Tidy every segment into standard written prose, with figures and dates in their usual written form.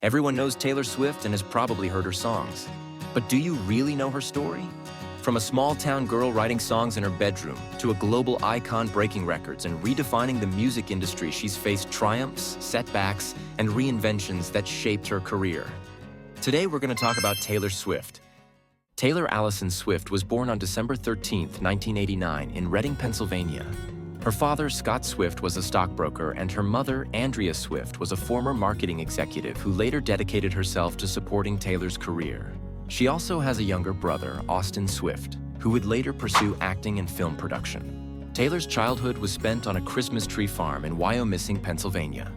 Everyone knows Taylor Swift and has probably heard her songs. But do you really know her story? From a small-town girl writing songs in her bedroom to a global icon breaking records and redefining the music industry, she's faced triumphs, setbacks, and reinventions that shaped her career. Today, we're going to talk about Taylor Swift. Taylor Allison Swift was born on December 13, 1989, in Reading, Pennsylvania. Her father, Scott Swift, was a stockbroker, and her mother, Andrea Swift, was a former marketing executive who later dedicated herself to supporting Taylor's career. She also has a younger brother, Austin Swift, who would later pursue acting and film production. Taylor's childhood was spent on a Christmas tree farm in Wyomissing, Pennsylvania.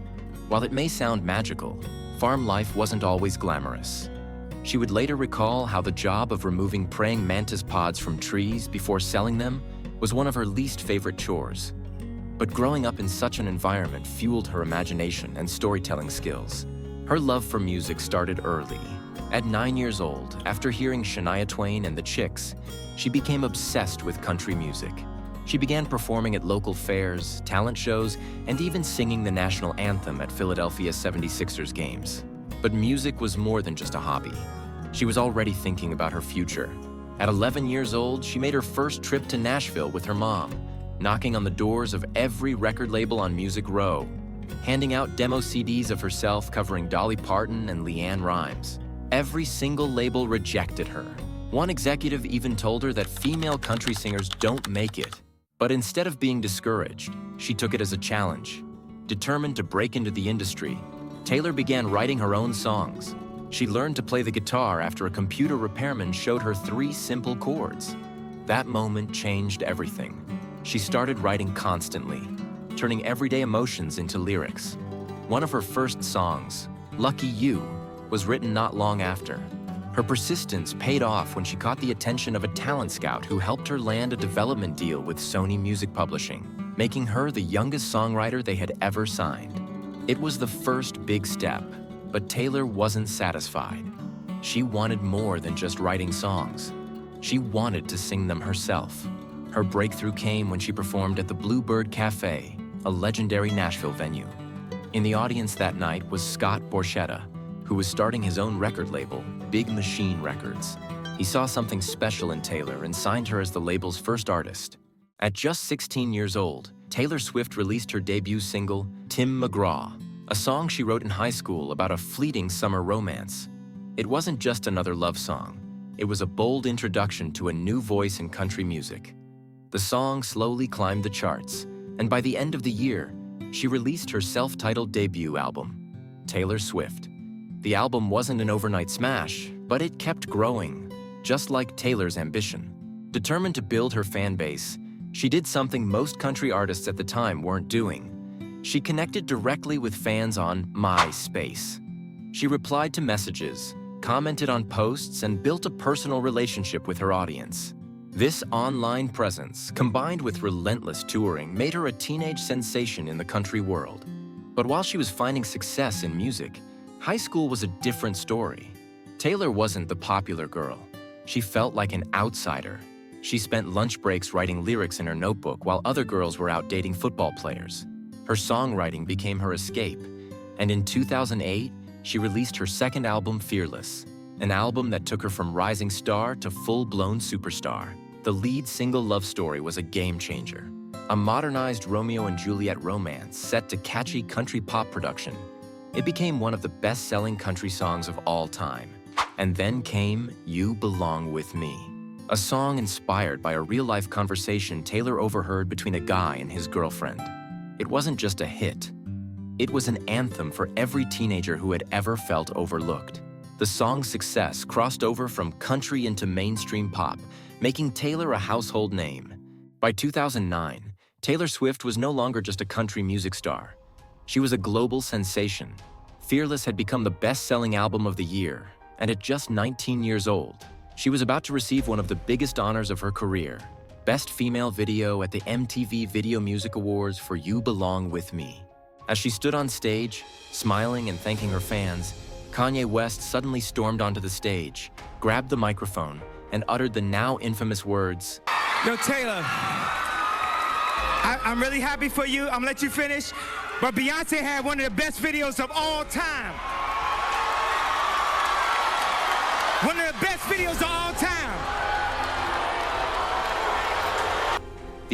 While it may sound magical, farm life wasn't always glamorous. She would later recall how the job of removing praying mantis pods from trees before selling them was one of her least favorite chores. But growing up in such an environment fueled her imagination and storytelling skills. Her love for music started early. At 9 years old, after hearing Shania Twain and the Chicks, she became obsessed with country music. She began performing at local fairs, talent shows, and even singing the national anthem at Philadelphia 76ers games. But music was more than just a hobby. She was already thinking about her future. At 11 years old, she made her first trip to Nashville with her mom, knocking on the doors of every record label on Music Row, handing out demo CDs of herself covering Dolly Parton and LeAnn Rimes. Every single label rejected her. One executive even told her that female country singers don't make it. But instead of being discouraged, she took it as a challenge. Determined to break into the industry, Taylor began writing her own songs. She learned to play the guitar after a computer repairman showed her 3 simple chords. That moment changed everything. She started writing constantly, turning everyday emotions into lyrics. One of her first songs, Lucky You, was written not long after. Her persistence paid off when she caught the attention of a talent scout who helped her land a development deal with Sony Music Publishing, making her the youngest songwriter they had ever signed. It was the first big step, but Taylor wasn't satisfied. She wanted more than just writing songs. She wanted to sing them herself. Her breakthrough came when she performed at the Bluebird Cafe, a legendary Nashville venue. In the audience that night was Scott Borchetta, who was starting his own record label, Big Machine Records. He saw something special in Taylor and signed her as the label's first artist. At just 16 years old, Taylor Swift released her debut single, Tim McGraw, a song she wrote in high school about a fleeting summer romance. It wasn't just another love song. It was a bold introduction to a new voice in country music. The song slowly climbed the charts, and by the end of the year, she released her self-titled debut album, Taylor Swift. The album wasn't an overnight smash, but it kept growing, just like Taylor's ambition. Determined to build her fan base, she did something most country artists at the time weren't doing. She connected directly with fans on MySpace. She replied to messages, commented on posts, and built a personal relationship with her audience. This online presence, combined with relentless touring, made her a teenage sensation in the country world. But while she was finding success in music, high school was a different story. Taylor wasn't the popular girl. She felt like an outsider. She spent lunch breaks writing lyrics in her notebook while other girls were out dating football players. Her songwriting became her escape, and in 2008, she released her second album, Fearless, an album that took her from rising star to full-blown superstar. The lead single love story was a game changer, a modernized Romeo and Juliet romance set to catchy country pop production. It became one of the best-selling country songs of all time. And then came You Belong With Me, a song inspired by a real-life conversation Taylor overheard between a guy and his girlfriend. It wasn't just a hit. It was an anthem for every teenager who had ever felt overlooked. The song's success crossed over from country into mainstream pop, making Taylor a household name. By 2009, Taylor Swift was no longer just a country music star. She was a global sensation. Fearless had become the best-selling album of the year, and at just 19 years old, she was about to receive one of the biggest honors of her career, Best Female Video at the MTV Video Music Awards for You Belong With Me. As she stood on stage, smiling and thanking her fans, Kanye West suddenly stormed onto the stage, grabbed the microphone, and uttered the now infamous words, Yo, Taylor, I'm really happy for you. I'm gonna let you finish. But Beyonce had one of the best videos of all time.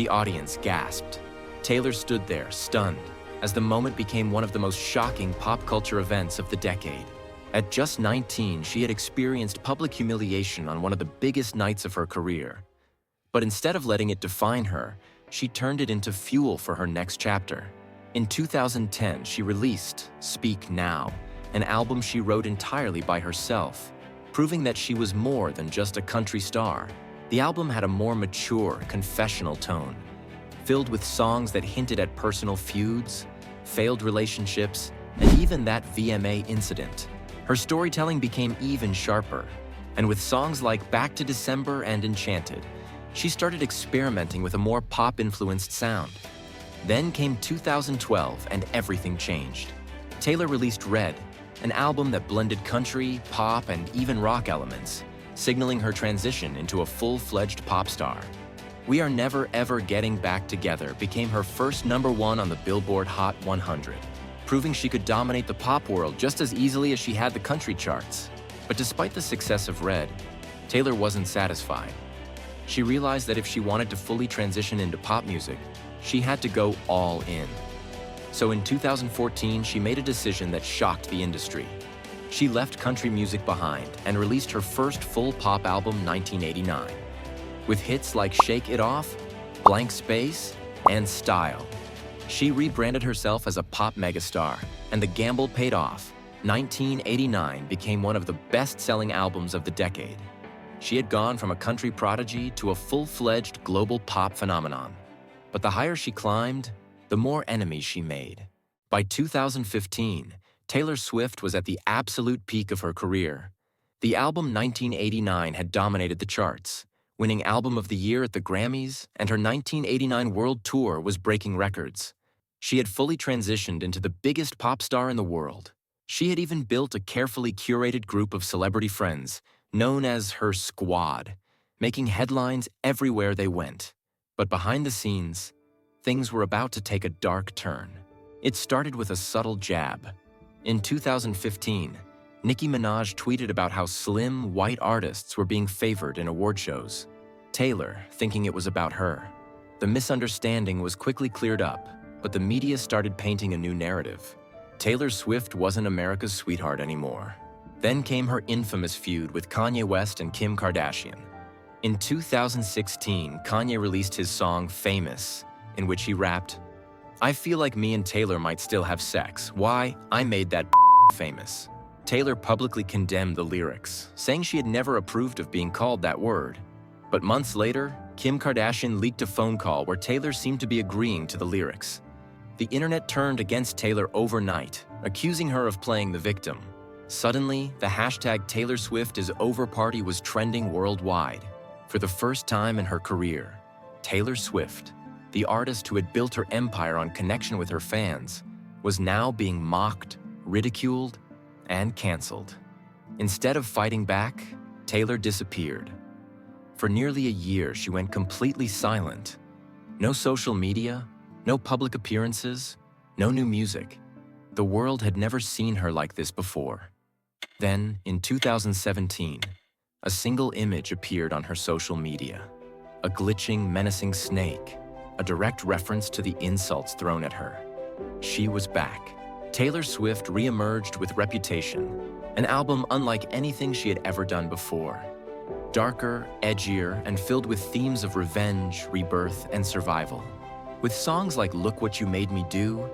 The audience gasped. Taylor stood there, stunned, as the moment became one of the most shocking pop culture events of the decade. At just 19, she had experienced public humiliation on one of the biggest nights of her career. But instead of letting it define her, she turned it into fuel for her next chapter. In 2010, she released Speak Now, an album she wrote entirely by herself, proving that she was more than just a country star. The album had a more mature, confessional tone, filled with songs that hinted at personal feuds, failed relationships, and even that VMA incident. Her storytelling became even sharper, and with songs like Back to December and Enchanted, she started experimenting with a more pop-influenced sound. Then came 2012 and everything changed. Taylor released Red, an album that blended country, pop, and even rock elements, signaling her transition into a full-fledged pop star. We Are Never Ever Getting Back Together became her first #1 on the Billboard Hot 100, proving she could dominate the pop world just as easily as she had the country charts. But despite the success of Red, Taylor wasn't satisfied. She realized that if she wanted to fully transition into pop music, she had to go all in. So in 2014, she made a decision that shocked the industry. She left country music behind and released her first full pop album, 1989. With hits like Shake It Off, Blank Space, and Style, she rebranded herself as a pop megastar, and the gamble paid off. 1989 became one of the best-selling albums of the decade. She had gone from a country prodigy to a full-fledged global pop phenomenon. But the higher she climbed, the more enemies she made. By 2015, Taylor Swift was at the absolute peak of her career. The album 1989 had dominated the charts, winning Album of the Year at the Grammys, and her 1989 world tour was breaking records. She had fully transitioned into the biggest pop star in the world. She had even built a carefully curated group of celebrity friends, known as her squad, making headlines everywhere they went. But behind the scenes, things were about to take a dark turn. It started with a subtle jab. In 2015, Nicki Minaj tweeted about how slim, white artists were being favored in award shows. Taylor, thinking it was about her. The misunderstanding was quickly cleared up, but the media started painting a new narrative. Taylor Swift wasn't America's sweetheart anymore. Then came her infamous feud with Kanye West and Kim Kardashian. In 2016, Kanye released his song Famous, in which he rapped, "I feel like me and Taylor might still have sex. Why? I made that famous." Taylor publicly condemned the lyrics, saying she had never approved of being called that word. But months later, Kim Kardashian leaked a phone call where Taylor seemed to be agreeing to the lyrics. The internet turned against Taylor overnight, accusing her of playing the victim. Suddenly, the hashtag Taylor Swift is over party was trending worldwide. For the first time in her career, Taylor Swift, the artist who had built her empire on connection with her fans, was now being mocked, ridiculed, and canceled. Instead of fighting back, Taylor disappeared. For nearly a year, she went completely silent. No social media, no public appearances, no new music. The world had never seen her like this before. Then, in 2017, a single image appeared on her social media. A glitching, menacing snake, a direct reference to the insults thrown at her. She was back. Taylor Swift re-emerged with Reputation, an album unlike anything she had ever done before. Darker, edgier, and filled with themes of revenge, rebirth, and survival. With songs like Look What You Made Me Do,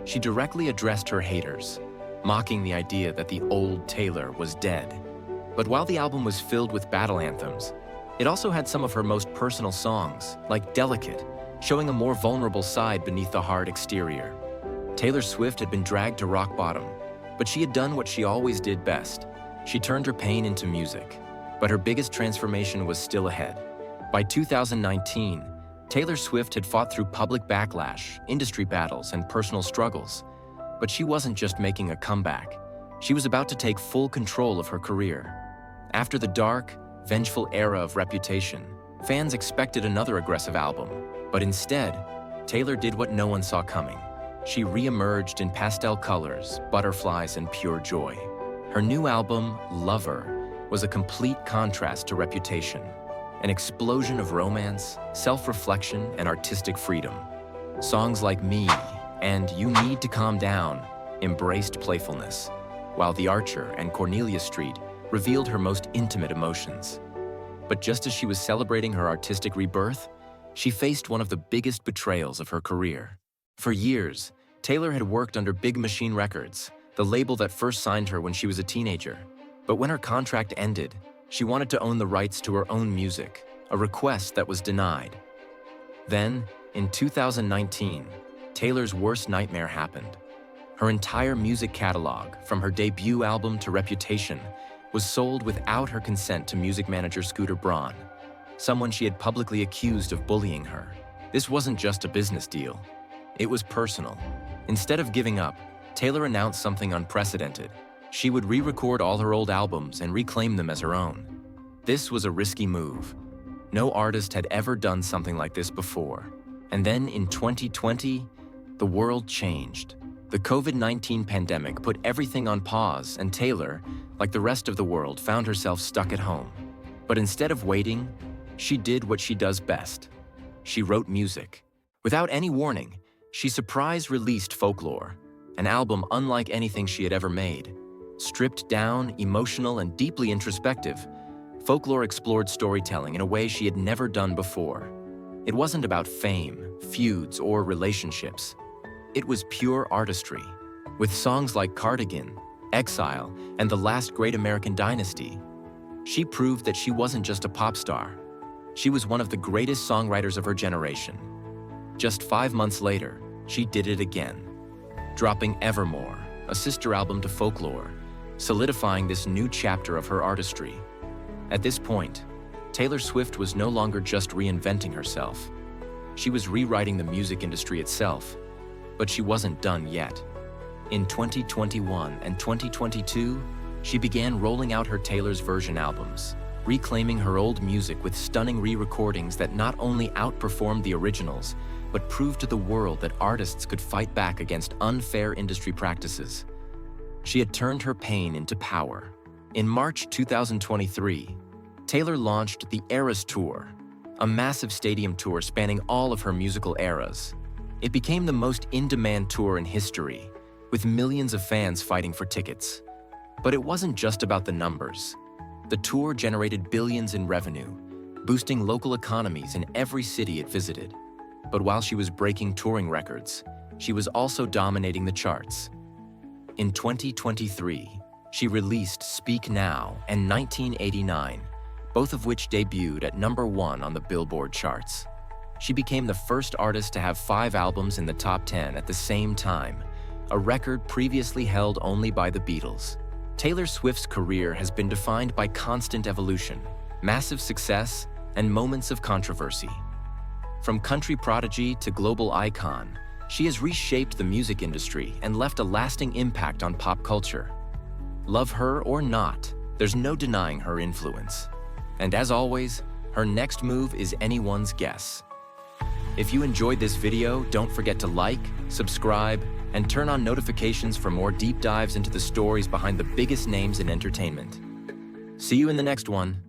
she directly addressed her haters, mocking the idea that the old Taylor was dead. But while the album was filled with battle anthems, it also had some of her most personal songs, like Delicate, showing a more vulnerable side beneath the hard exterior. Taylor Swift had been dragged to rock bottom, but she had done what she always did best. She turned her pain into music. But her biggest transformation was still ahead. By 2019, Taylor Swift had fought through public backlash, industry battles, and personal struggles. But she wasn't just making a comeback. She was about to take full control of her career. After the dark, vengeful era of Reputation, fans expected another aggressive album. But instead, Taylor did what no one saw coming. She re-emerged in pastel colors, butterflies, and pure joy. Her new album, Lover, was a complete contrast to Reputation. an explosion of romance, self-reflection, and artistic freedom. Songs like Me and You Need to Calm Down embraced playfulness, while The Archer and Cornelia Street revealed her most intimate emotions. But just as she was celebrating her artistic rebirth, she faced one of the biggest betrayals of her career. For years, Taylor had worked under Big Machine Records, the label that first signed her when she was a teenager. But when her contract ended, she wanted to own the rights to her own music, a request that was denied. Then, in 2019, Taylor's worst nightmare happened. Her entire music catalog, from her debut album to Reputation, was sold without her consent to music manager Scooter Braun, someone she had publicly accused of bullying her. This wasn't just a business deal. It was personal. Instead of giving up, Taylor announced something unprecedented. She would re-record all her old albums and reclaim them as her own. This was a risky move. No artist had ever done something like this before. And then in 2020, the world changed. The COVID-19 pandemic put everything on pause, and Taylor, like the rest of the world, found herself stuck at home. But instead of waiting, she did what she does best. She wrote music. Without any warning, she surprise released Folklore, an album unlike anything she had ever made. Stripped down, emotional, and deeply introspective, Folklore explored storytelling in a way she had never done before. It wasn't about fame, feuds, or relationships. It was pure artistry. With songs like Cardigan, Exile, and The Last Great American Dynasty, she proved that she wasn't just a pop star. She was one of the greatest songwriters of her generation. Just 5 months later, she did it again, dropping Evermore, a sister album to Folklore, solidifying this new chapter of her artistry. At this point, Taylor Swift was no longer just reinventing herself. She was rewriting the music industry itself, but she wasn't done yet. In 2021 and 2022, she began rolling out her Taylor's Version albums, reclaiming her old music with stunning re-recordings that not only outperformed the originals, but proved to the world that artists could fight back against unfair industry practices. She had turned her pain into power. In March 2023, Taylor launched the Eras Tour, a massive stadium tour spanning all of her musical eras. It became the most in-demand tour in history, with millions of fans fighting for tickets. But it wasn't just about the numbers. The tour generated billions in revenue, boosting local economies in every city it visited. But while she was breaking touring records, she was also dominating the charts. In 2023, she released Speak Now and 1989, both of which debuted at #1 on the Billboard charts. She became the first artist to have 5 albums in the top 10 at the same time, a record previously held only by the Beatles. Taylor Swift's career has been defined by constant evolution, massive success, and moments of controversy. From country prodigy to global icon, she has reshaped the music industry and left a lasting impact on pop culture. Love her or not, there's no denying her influence. And as always, her next move is anyone's guess. If you enjoyed this video, don't forget to like, subscribe, and turn on notifications for more deep dives into the stories behind the biggest names in entertainment. See you in the next one.